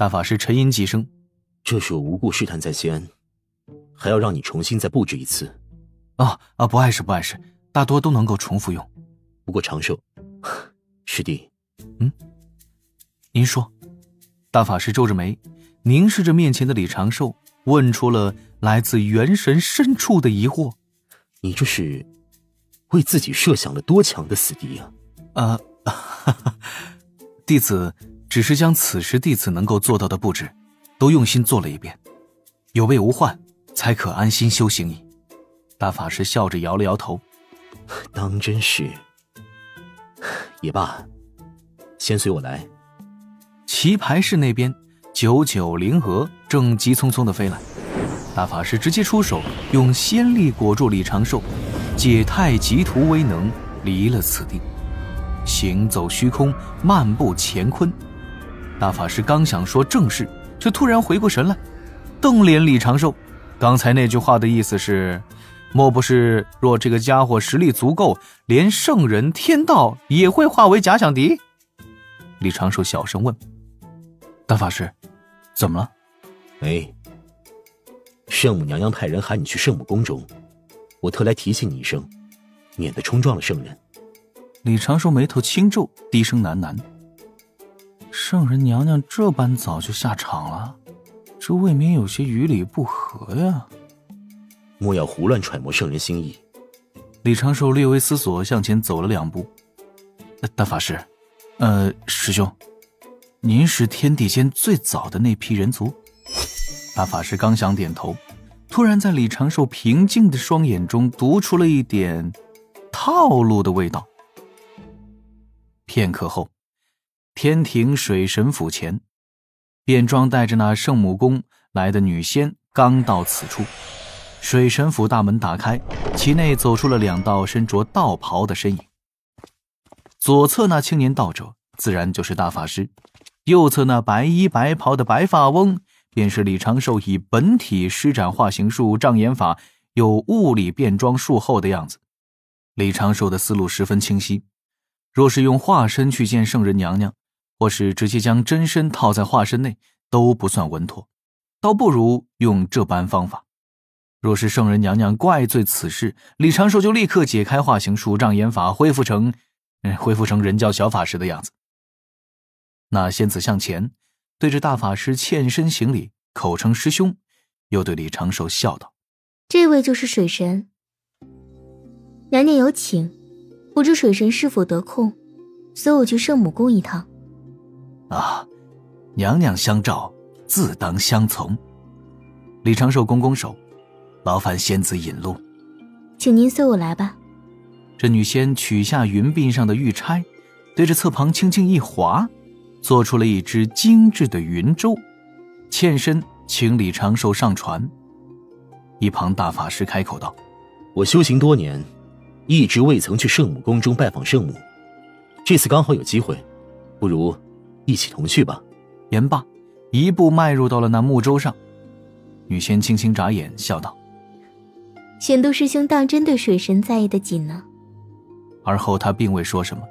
大法师沉吟几声：“这是我无故试探在先，还要让你重新再布置一次。”不碍事不碍事，大多都能够重复用。不过长寿，师弟。您说。大法师皱着眉，凝视着面前的李长寿，问出了来自元神深处的疑惑：“你这是为自己设想了多强的死敌啊？”弟子只是将此时弟子能够做到的布置都用心做了一遍，有备无患，才可安心修行矣。大法师笑着摇了摇头：“当真是。也罢，先随我来。”棋牌室那边99灵蛾正急匆匆地飞来，大法师直接出手，用仙力裹住李长寿，借太极图为能，离了此地，行走虚空，漫步乾坤。大法师刚想说正事，却突然回过神来，瞪脸李长寿：“刚才那句话的意思是，莫不是若这个家伙实力足够，连圣人天道也会化为假想敌？”李长寿小声问：“大法师，怎么了？”圣母娘娘派人喊你去圣母宫中，我特来提醒你一声，免得冲撞了圣人。李长寿眉头轻皱，低声喃喃：“圣人娘娘这般早就下场了，这未免有些于理不合呀。”莫要胡乱揣摩圣人心意。李长寿略微思索，向前走了2步。大法师，师兄，您是天地间最早的那批人族？大法师刚想点头，突然在李长寿平静的双眼中读出了一点套路的味道。片刻后，天庭水神府前，便装带着那圣母宫来的女仙刚到此处，水神府大门打开，其内走出了2道身着道袍的身影。左侧那青年道者自然就是大法师，右侧那白衣白袍的白发翁便是李长寿以本体施展化形术障眼法有物理变装术后的样子。李长寿的思路十分清晰，若是用化身去见圣人娘娘，或是直接将真身套在化身内，都不算稳妥，倒不如用这般方法。若是圣人娘娘怪罪此事，李长寿就立刻解开化形术障眼法，恢复成人教小法师的样子。那仙子向前对着大法师欠身行礼，口称师兄，又对李长寿笑道：“这位就是水神，娘娘有请，不知水神是否得空，随我去圣母宫一趟。”娘娘相召，自当相从。李长寿拱拱手：“劳烦仙子引路。”“请您随我来吧。”这女仙取下云鬓上的玉钗，对着侧旁轻轻一划，做出了一只精致的云舟，欠身请李长寿上船。一旁大法师开口道：“我修行多年，一直未曾去圣母宫中拜访圣母，这次刚好有机会，不如一起同去吧。”言罢，一步迈入到了那木舟上。女仙轻轻眨眼，笑道：“玄都师兄当真对水神在意的紧呢。”而后他并未说什么，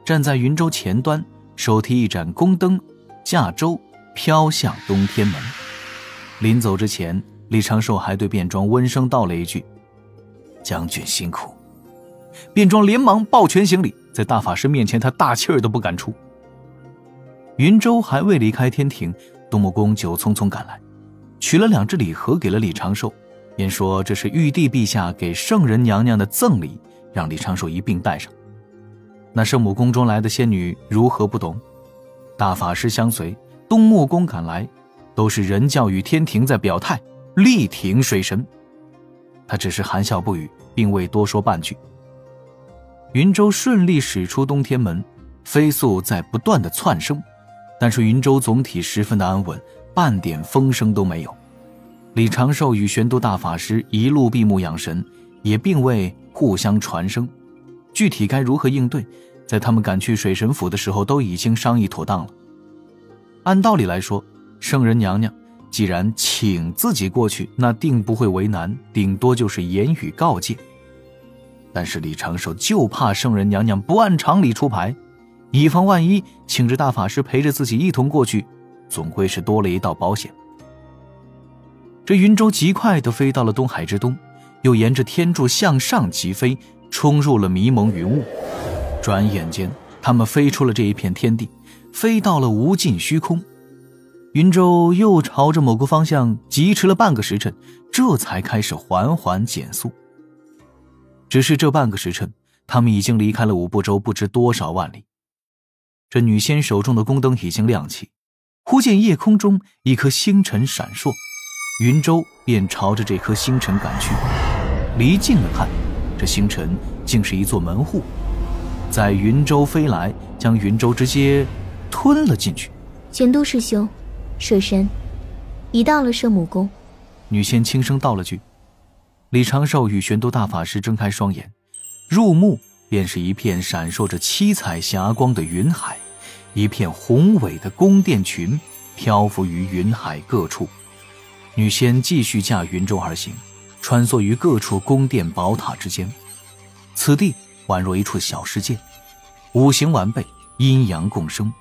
站在云舟前端，手提一盏宫灯，驾舟飘向东天门。临走之前，李长寿还对卞庄温声道了一句：“将军辛苦。”卞庄连忙抱拳行礼，在大法师面前他大气儿都不敢出。云舟还未离开天庭，东木公就匆匆赶来，取了2只礼盒给了李长寿，便说这是玉帝陛下给圣人娘娘的赠礼，让李长寿一并带上。那圣母宫中来的仙女如何不懂？大法师相随，东木公赶来，都是人教与天庭在表态，力挺水神。他只是含笑不语，并未多说半句。云舟顺利驶出东天门，飞速在不断的窜升，但是云舟总体十分的安稳，半点风声都没有。李长寿与玄都大法师一路闭目养神，也并未互相传声，具体该如何应对，在他们赶去水神府的时候都已经商议妥当了。按道理来说，圣人娘娘既然请自己过去，那定不会为难，顶多就是言语告诫。但是李长寿就怕圣人娘娘不按常理出牌，以防万一，请着大法师陪着自己一同过去，总归是多了一道保险。这云舟极快地飞到了东海之东，又沿着天柱向上疾飞，冲入了迷蒙云雾。转眼间，他们飞出了这一片天地，飞到了无尽虚空。云舟又朝着某个方向疾驰了半个时辰，这才开始缓缓减速。只是这半个时辰，他们已经离开了五步洲不知多少万里。这女仙手中的宫灯已经亮起，忽见夜空中一颗星辰闪烁，云舟便朝着这颗星辰赶去。离近了看，这星辰竟是一座门户，在云舟飞来，将云舟直接吞了进去。玄都师兄，水神已到了圣母宫。女仙轻声道了句。李长寿与玄都大法师睁开双眼，入目便是一片闪烁着七彩霞光的云海，一片宏伟的宫殿群漂浮于云海各处。女仙继续驾云舟而行，穿梭于各处宫殿宝塔之间。此地宛若一处小世界，五行完备，阴阳共生。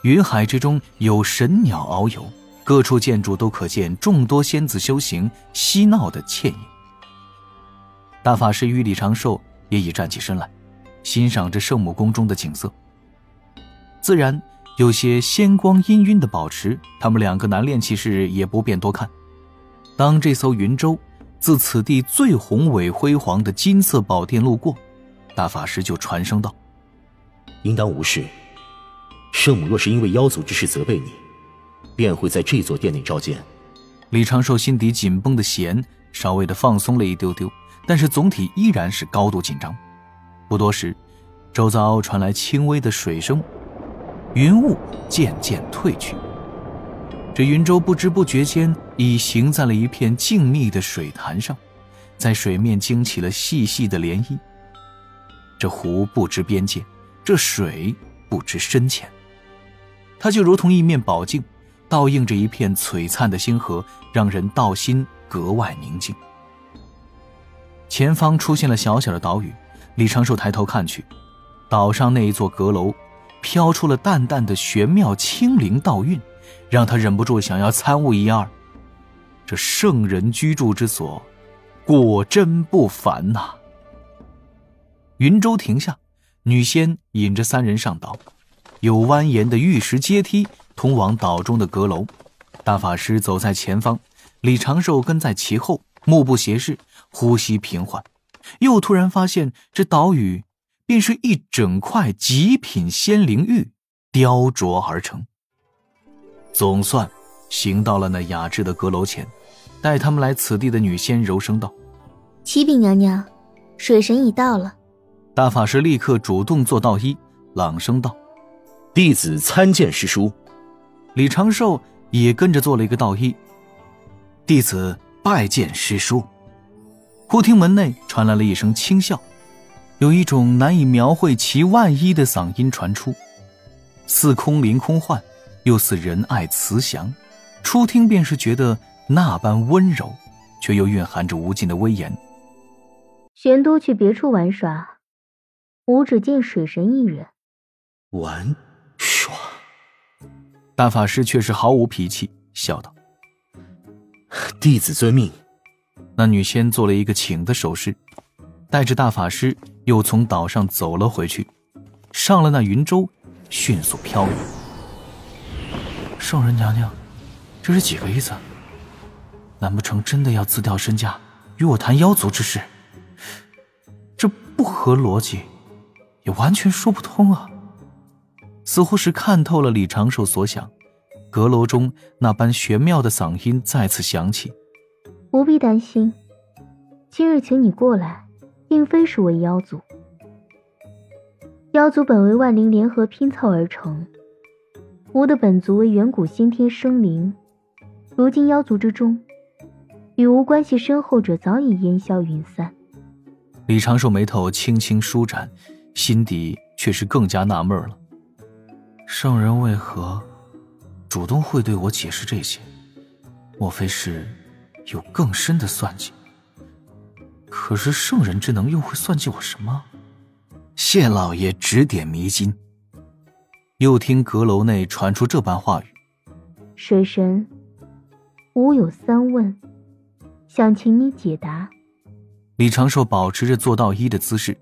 云海之中有神鸟遨游，各处建筑都可见众多仙子修行嬉闹的倩影。大法师与李长寿也已站起身来，欣赏着圣母宫中的景色。自然有些仙光氤氲的宝池，他们两个难练气势也不便多看。当这艘云舟自此地最宏伟辉煌的金色宝殿路过，大法师就传声道：应当无事，圣母若是因为妖族之事责备你，便会在这座殿内召见。李长寿心底紧绷的弦稍微的放松了一丢丢，但是总体依然是高度紧张。不多时，周遭传来轻微的水声，云雾渐渐退去。这云舟不知不觉间已行在了一片静谧的水潭上，在水面惊起了细细的涟漪。这湖不知边界，这水不知深浅，它就如同一面宝镜，倒映着一片璀璨的星河，让人道心格外宁静。前方出现了小小的岛屿，李长寿抬头看去，岛上那一座阁楼飘出了淡淡的玄妙清灵道韵，让他忍不住想要参悟一二。这圣人居住之所，果真不凡呐！云舟停下，女仙引着三人上岛，有蜿蜒的玉石阶梯通往岛中的阁楼。大法师走在前方，李长寿跟在其后，目不斜视，呼吸平缓。又突然发现这岛屿便是一整块极品仙灵玉雕琢而成。总算行到了那雅致的阁楼前，带他们来此地的女仙柔声道：启禀娘娘，水神已到了。大法师立刻主动做道揖，朗声道：弟子参见师叔。李长寿也跟着做了一个道揖：弟子拜见师叔。忽听门内传来了一声轻笑，有一种难以描绘其万一的嗓音传出，似空灵空幻，又似仁爱慈祥，初听便是觉得那般温柔，却又蕴含着无尽的威严。玄都去别处玩耍，吾只见水神一人。玩耍？大法师却是毫无脾气，笑道：弟子遵命。那女仙做了一个请的手势，带着大法师又从岛上走了回去，上了那云舟，迅速飘远。圣人娘娘，这是几个意思？难不成真的要自掉身价与我谈妖族之事？这不合逻辑，也完全说不通啊。似乎是看透了李长寿所想，阁楼中那般玄妙的嗓音再次响起：不必担心，今日请你过来，并非是为妖族。妖族本为万灵联合拼凑而成，吾的本族为远古先天生灵，如今妖族之中，与吾关系深厚者早已烟消云散。李长寿眉头轻轻舒展，心底却是更加纳闷了。圣人为何主动会对我解释这些？莫非是有更深的算计？可是圣人之能又会算计我什么？谢老爷指点迷津。又听阁楼内传出这般话语，水神，吾有3问，想请你解答。李长寿保持着做到1的姿势，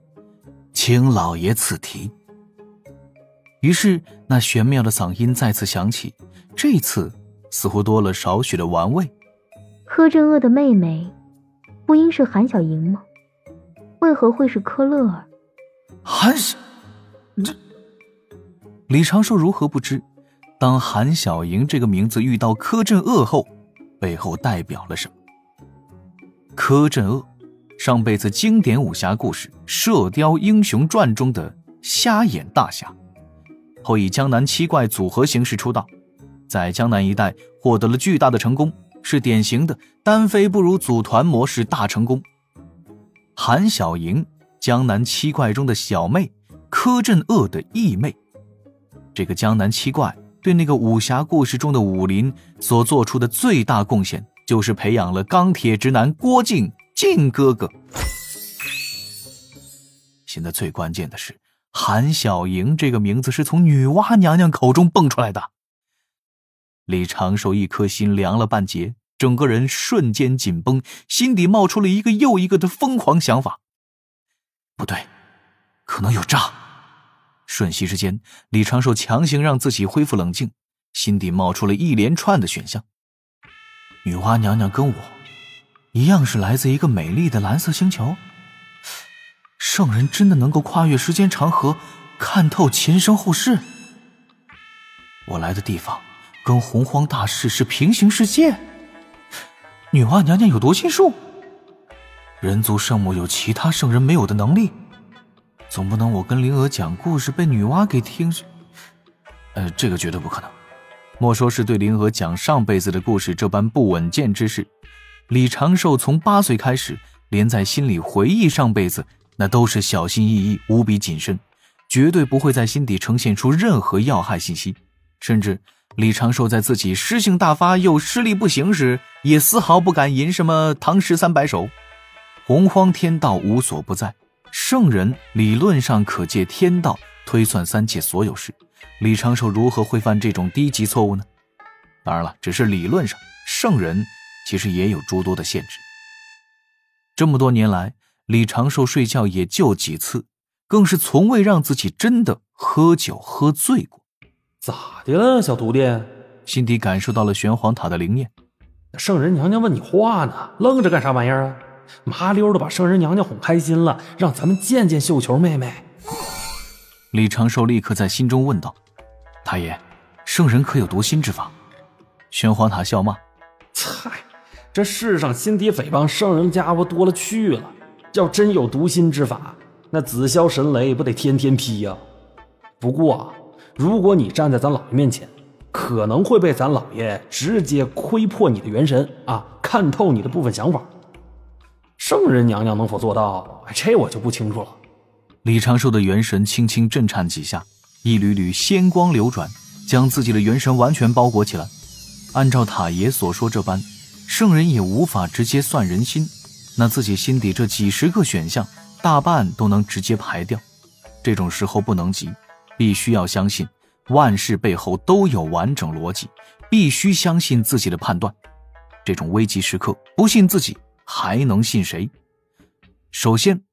请老爷此题。于是那玄妙的嗓音再次响起，这次似乎多了少许的玩味。柯镇恶的妹妹不应是韩小莹吗？为何会是柯乐儿？李长寿如何不知，当韩小莹这个名字遇到柯镇恶后，背后代表了什么？柯镇恶，上辈子经典武侠故事《射雕英雄传》中的瞎眼大侠，后以江南七怪组合形式出道，在江南一带获得了巨大的成功，是典型的单飞不如组团模式大成功。韩小莹，江南七怪中的小妹，柯镇恶的义妹。这个江南七怪对那个武侠故事中的武林所做出的最大贡献，就是培养了钢铁直男郭靖哥哥。现在最关键的是，韩小莹这个名字是从女娲娘娘口中蹦出来的。李长寿一颗心凉了半截，整个人瞬间紧绷，心底冒出了一个又一个的疯狂想法。不对，可能有诈。瞬息之间，李长寿强行让自己恢复冷静，心底冒出了一连串的选项。女娲娘娘跟我一样是来自一个美丽的蓝色星球，圣人真的能够跨越时间长河，看透前生后世？我来的地方跟洪荒大士是平行世界？女娲娘娘有读心术？人族圣母有其他圣人没有的能力？总不能我跟灵娥讲故事被女娲给听这个绝对不可能。莫说是对灵娥讲上辈子的故事这般不稳健之事，李长寿从8岁开始，连在心里回忆上辈子，那都是小心翼翼，无比谨慎，绝对不会在心底呈现出任何要害信息。甚至李长寿在自己诗性大发又失力不行时，也丝毫不敢吟什么唐诗300首。洪荒天道无所不在，圣人理论上可借天道推算3界所有事，李长寿如何会犯这种低级错误呢？当然了，只是理论上，圣人其实也有诸多的限制。这么多年来，李长寿睡觉也就几次，更是从未让自己真的喝酒喝醉过。咋的了，小徒弟？心底感受到了玄黄塔的灵验。圣人娘娘问你话呢，愣着干啥玩意儿啊？麻溜的把圣人娘娘哄开心了，让咱们见见绣球妹妹。李长寿立刻在心中问道：太爷，圣人可有读心之法？玄黄塔笑骂：菜，这世上心底诽谤圣人家伙多了去了，要真有读心之法，那紫霄神雷不得天天劈呀？不过如果你站在咱老爷面前，可能会被咱老爷直接窥破你的元神啊，看透你的部分想法。圣人娘娘能否做到，这我就不清楚了。李长寿的元神轻轻震颤几下，一缕缕仙光流转，将自己的元神完全包裹起来。按照塔爷所说这般，圣人也无法直接算人心，那自己心底这几十个选项大半都能直接排掉。这种时候不能急，必须要相信万事背后都有完整逻辑，必须相信自己的判断。这种危急时刻，不信自己还能信谁？首先，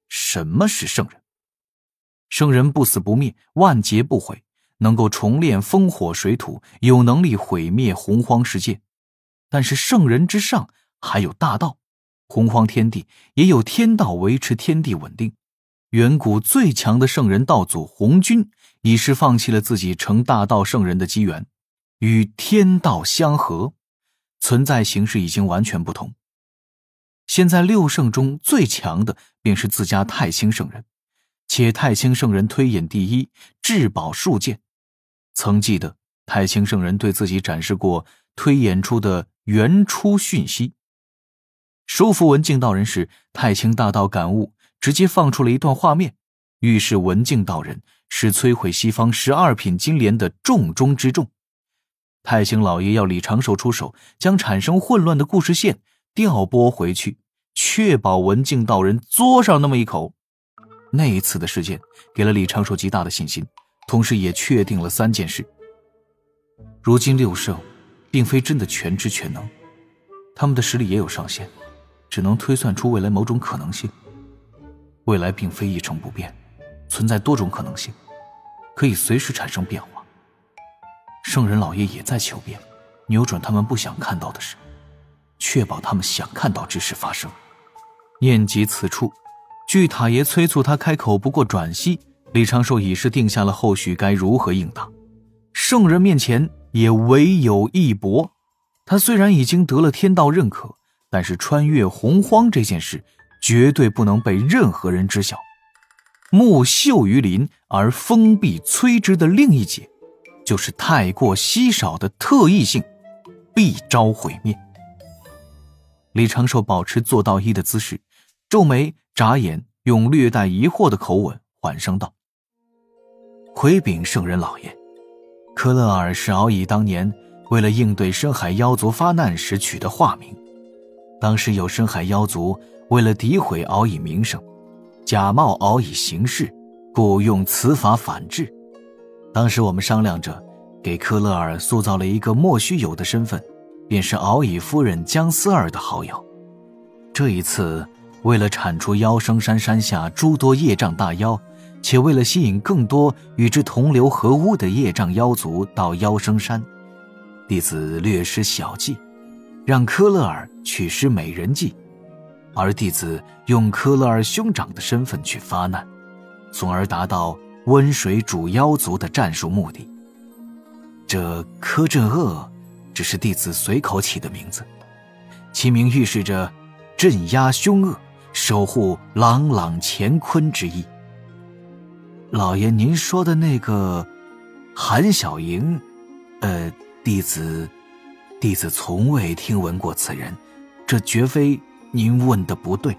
什么是圣人？圣人不死不灭，万劫不毁，能够重炼风火水土，有能力毁灭洪荒世界。但是圣人之上还有大道，洪荒天地也有天道维持天地稳定。远古最强的圣人道祖洪君，已是放弃了自己成大道圣人的机缘，与天道相合，存在形式已经完全不同。现在6圣中最强的便是自家太清圣人，且太清圣人推演第一，至宝数剑。曾记得太清圣人对自己展示过推演出的原初讯息。收服文静道人时，太清大道感悟，直接放出了一段画面，预示文静道人是摧毁西方12品金莲的重中之重。太清老爷要李长寿出手，将产生混乱的故事线调拨回去，确保文静道人嘬上那么一口。那一次的事件给了李长寿极大的信心，同时也确定了3件事。如今6圣并非真的全知全能，他们的实力也有上限，只能推算出未来某种可能性。未来并非一成不变，存在多种可能性，可以随时产生变化。圣人老爷也在求变，扭转他们不想看到的事，确保他们想看到之事发生。念及此处，巨塔爷催促他开口，不过转息，李长寿已是定下了后续该如何应答。圣人面前也唯有一搏，他虽然已经得了天道认可，但是穿越洪荒这件事绝对不能被任何人知晓。木秀于林而风必摧之的另一解，就是太过稀少的特异性必招毁灭。李长寿保持做到一的姿势，皱眉眨眼，用略带疑惑的口吻缓声道：回禀圣人老爷，科勒尔是敖乙当年为了应对深海妖族发难时取的化名。当时有深海妖族为了诋毁敖乙名声，假冒敖乙行事，故用此法反制。当时我们商量着给科勒尔塑造了一个莫须有的身份，便是敖乙夫人姜思儿的好友。这一次为了铲除妖生山山下诸多业障大妖，且为了吸引更多与之同流合污的业障妖族到妖生山，弟子略施小计，让科勒尔取施美人计，而弟子用科勒尔兄长的身份去发难，从而达到温水煮妖族的战术目的。这柯镇恶只是弟子随口起的名字，其名预示着镇压凶恶，守护朗朗乾坤之意。老爷您说的那个韩小莹，弟子从未听闻过此人，这绝非您问的不对。